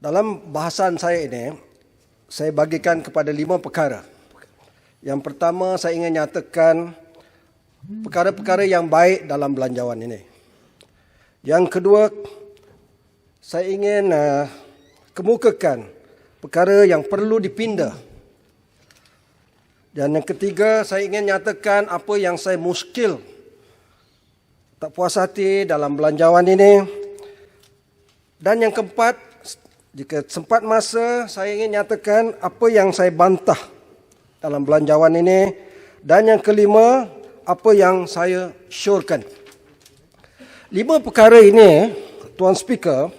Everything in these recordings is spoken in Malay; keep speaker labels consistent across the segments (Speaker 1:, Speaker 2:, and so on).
Speaker 1: Dalam bahasan saya ini, saya bagikan kepada 5 perkara. Yang pertama, saya ingin nyatakan perkara-perkara yang baik dalam belanjawan ini. Yang kedua, saya ingin kemukakan perkara yang perlu dipindah. Dan yang ketiga, saya ingin nyatakan apa yang saya muskil, tak puas hati dalam belanjawan ini. Dan yang keempat, jika sempat masa, saya ingin nyatakan apa yang saya bantah dalam belanjawan ini. Dan yang kelima, apa yang saya syorkan. 5 perkara ini, Tuan Speaker,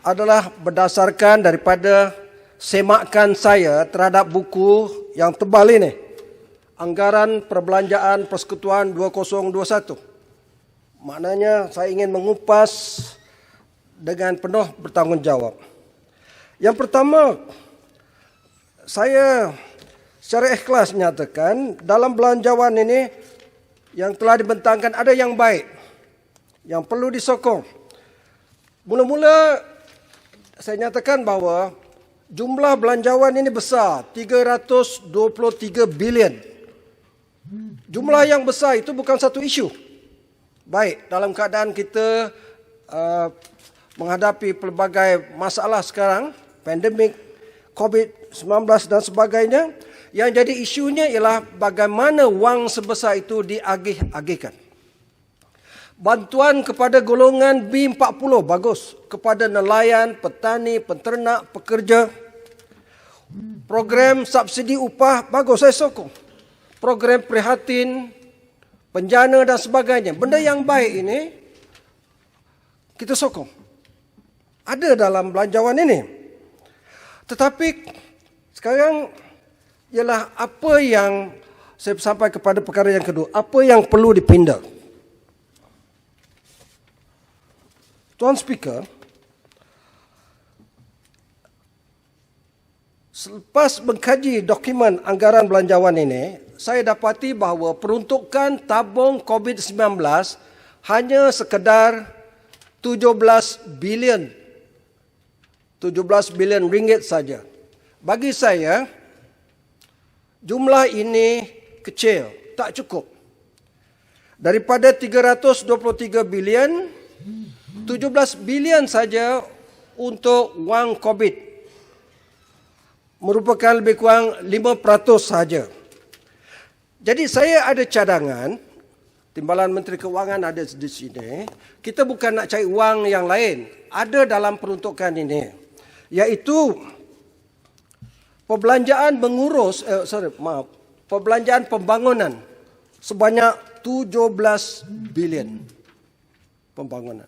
Speaker 1: adalah berdasarkan daripada semakan saya terhadap buku yang tebal ini. Anggaran Perbelanjaan Persekutuan 2021. Maknanya saya ingin mengupas dengan penuh bertanggungjawab. Yang pertama, saya secara ikhlas menyatakan dalam belanjawan ini yang telah dibentangkan ada yang baik, yang perlu disokong. Mula-mula saya nyatakan bahawa jumlah belanjawan ini besar, 323 bilion. Jumlah yang besar itu bukan satu isu. Baik, dalam keadaan kita menghadapi pelbagai masalah sekarang, pandemik, COVID-19 dan sebagainya, yang jadi isunya ialah bagaimana wang sebesar itu diagih-agihkan. Bantuan kepada golongan B40 bagus, kepada nelayan, petani, penternak, pekerja. Program subsidi upah bagus, saya sokong. Program prihatin, penjana dan sebagainya. Benda yang baik ini kita sokong. Ada dalam belanjawan ini. Tetapi sekarang ialah apa yang saya sampai kepada perkara yang kedua. Apa yang perlu dipindah. Tuan Speaker, selepas mengkaji dokumen anggaran belanjawan ini, saya dapati bahawa peruntukan tabung COVID-19 hanya sekadar 17 bilion ringgit saja. Bagi saya, jumlah ini kecil, tak cukup. Daripada 323 bilion, 17 bilion saja untuk wang COVID. Merupakan lebih kurang 5% saja. Jadi saya ada cadangan, Timbalan Menteri Kewangan ada di sini. Kita bukan nak cari wang yang lain. Ada dalam peruntukan ini. Iaitu perbelanjaan perbelanjaan pembangunan sebanyak 17 bilion pembangunan.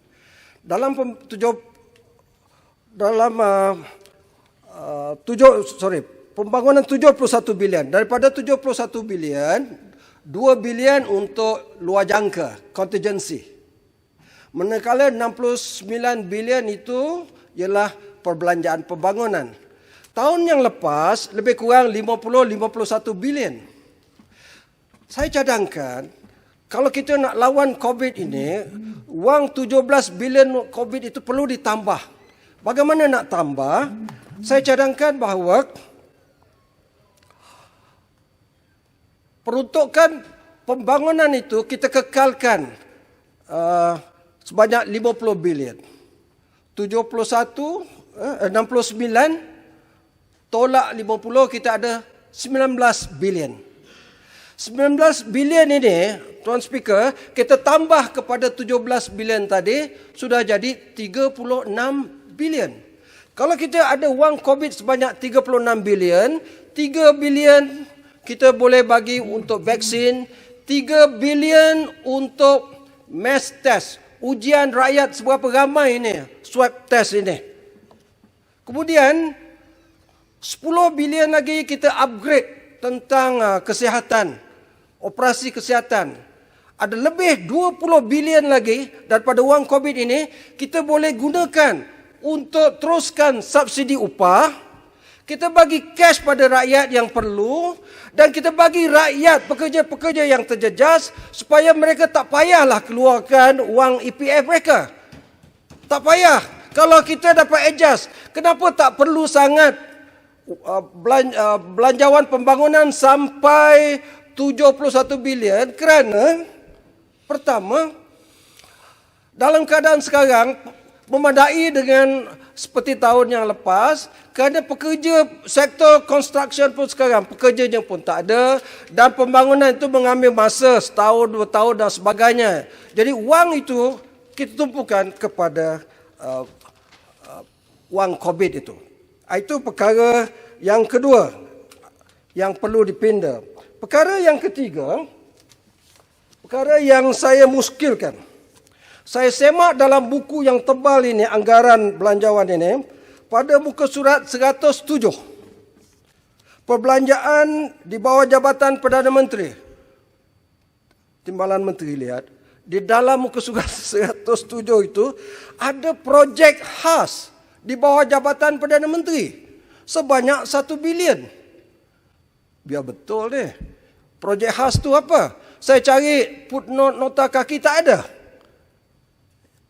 Speaker 1: Pembangunan 71 bilion. Daripada 71 bilion, 2 bilion untuk luar jangka, contingency. Manakala 69 bilion itu ialah perbelanjaan pembangunan. Tahun yang lepas, lebih kurang 50-51 bilion. Saya cadangkan, kalau kita nak lawan COVID ini, wang 17 bilion COVID itu perlu ditambah. Bagaimana nak tambah? Saya cadangkan bahawa peruntukan pembangunan itu kita kekalkan sebanyak 50 bilion. 69 tolak 50 kita ada 19 bilion. 19 bilion ini, Tuan Speaker, kita tambah kepada 17 bilion tadi, sudah jadi 36 bilion. Kalau kita ada wang COVID sebanyak 36 bilion, 3 bilion kita boleh bagi untuk vaksin, 3 bilion untuk mass test, ujian rakyat seberapa ramai ini, swab test ini. Kemudian, 10 bilion lagi kita upgrade tentang kesihatan, operasi kesihatan. Ada lebih 20 bilion lagi daripada wang COVID ini, kita boleh gunakan untuk teruskan subsidi upah. Kita bagi cash pada rakyat yang perlu. Dan kita bagi rakyat, pekerja-pekerja yang terjejas, supaya mereka tak payahlah keluarkan wang EPF mereka. Tak payah. Kalau kita dapat adjust, Kenapa tak perlu sangat belanjawan pembangunan sampai 71 bilion? Kerana pertama, dalam keadaan sekarang memadai dengan seperti tahun yang lepas, kerana pekerja sektor construction pun sekarang pekerjanya pun tak ada, dan pembangunan itu mengambil masa setahun, 2 tahun dan sebagainya. Jadi wang itu kita tumpukan kepada wang COVID itu. Itu perkara yang kedua yang perlu dipinda. Perkara yang ketiga, perkara yang saya muskilkan. Saya semak dalam buku yang tebal ini, anggaran belanjawan ini, pada muka surat 107. Perbelanjaan di bawah Jabatan Perdana Menteri. Timbalan Menteri lihat, di dalam muka surat 107 itu ada projek khas di bawah Jabatan Perdana Menteri sebanyak 1 bilion. Biar betul deh. Projek khas tu apa? Saya cari footnote nota kaki tak ada.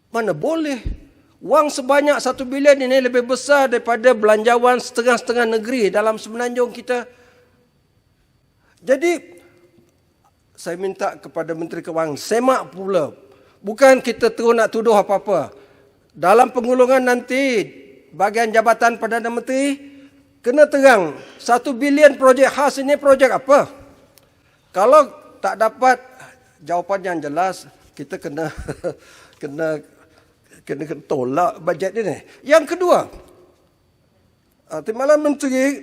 Speaker 1: Mana boleh. Wang sebanyak 1 bilion ini lebih besar daripada belanjawan setengah-setengah negeri dalam semenanjung kita. Jadi, saya minta kepada Menteri Kewangan, semak pula. Bukan kita terus nak tuduh apa-apa. Dalam pengulungan nanti, bahagian Jabatan Perdana Menteri, kena terang, 1 bilion projek khas ini projek apa? Kalau tak dapat jawapan yang jelas, kita kena tolak bajet ini. Yang kedua, Timbalan Menteri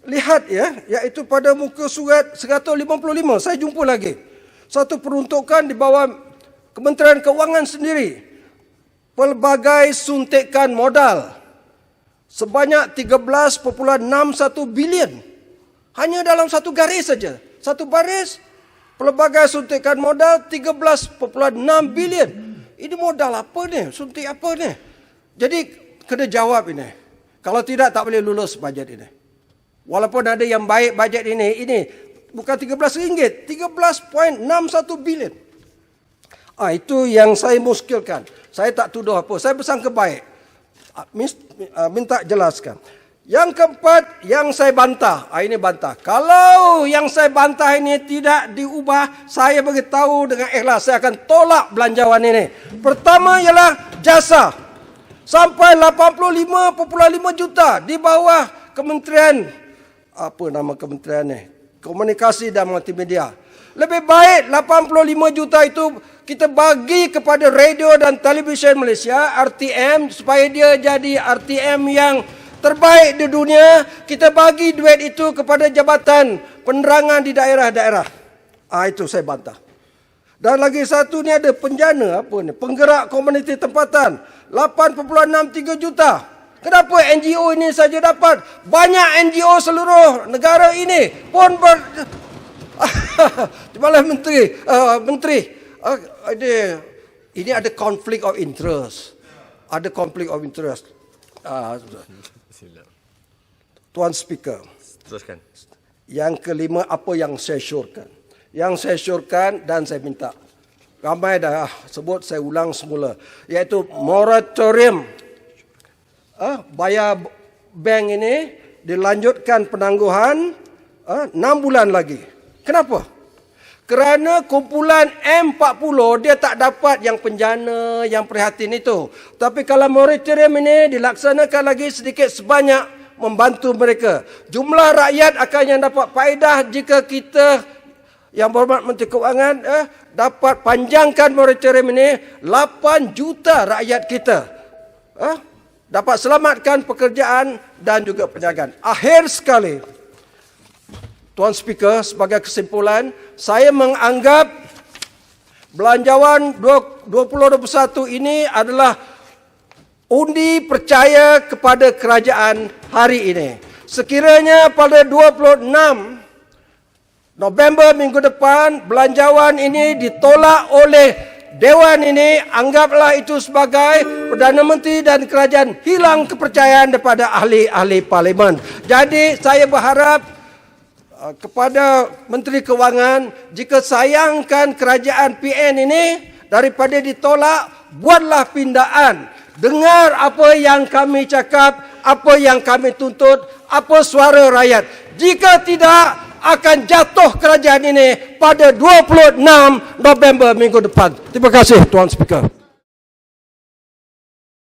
Speaker 1: lihat ya, iaitu pada muka surat 155, saya jumpa lagi. Satu peruntukan di bawah Kementerian Keuangan sendiri. Pelbagai suntikan modal sebanyak 13.61 bilion. Hanya dalam satu garis saja. Satu baris, pelbagai suntikan modal 13.6 bilion. Ini modal apa ni? Suntik apa ni? Jadi kena jawab ini. Kalau tidak, tak boleh lulus bajet ini. Walaupun ada yang baik bajet ini bukan RM13, 13.61 bilion. Itu yang saya muskilkan. Saya tak tuduh apa. Saya bersangka baik. Minta jelaskan. Yang keempat, yang saya bantah. Ini bantah. Kalau yang saya bantah ini tidak diubah, saya beritahu dengan ikhlas, saya akan tolak belanjawan ini. Pertama ialah jasa. Sampai 85.5 juta di bawah Kementerian, apa nama kementerian ini? Komunikasi dan Multimedia. Lebih baik 85 juta itu kita bagi kepada radio dan televisyen Malaysia, RTM, supaya dia jadi RTM yang terbaik di dunia. Kita bagi duit itu kepada Jabatan Penerangan di daerah-daerah. Itu saya bantah. Dan lagi satu ni ada penjana, penggerak komuniti tempatan, 8.63 juta. Kenapa NGO ini saja dapat? Banyak NGO seluruh negara ini pun Timbalan Menteri, ini ada conflict of interest. Ada conflict of interest. Tuan Speaker.
Speaker 2: Teruskan.
Speaker 1: Yang kelima, apa yang saya syorkan. Yang saya syorkan dan saya minta. Ramai dah sebut, saya ulang semula. Iaitu moratorium. Bayar bank ini dilanjutkan penangguhan 6 bulan lagi. Kenapa? Kerana kumpulan M40 dia tak dapat yang penjana, yang prihatin itu. Tapi kalau moratorium ini dilaksanakan lagi sedikit sebanyak, membantu mereka. Jumlah rakyat akan yang dapat faedah jika kita, yang berhormat Menteri Keuangan, dapat panjangkan moratorium ini. 8 juta rakyat kita dapat selamatkan pekerjaan dan juga perniagaan. Akhir sekali, Tuan Speaker, sebagai kesimpulan, saya menganggap belanjawan 2021 ini adalah undi percaya kepada kerajaan hari ini. Sekiranya pada 26 November minggu depan belanjawan ini ditolak oleh Dewan ini, anggaplah itu sebagai Perdana Menteri dan kerajaan hilang kepercayaan daripada ahli-ahli parlimen. Jadi saya berharap kepada Menteri Keuangan, jika sayangkan kerajaan PN ini, daripada ditolak, buatlah pindaan. Dengar apa yang kami cakap apa yang kami tuntut, apa suara rakyat. Jika tidak, akan jatuh kerajaan ini pada 26 November minggu depan. Terima kasih Tuan Speaker.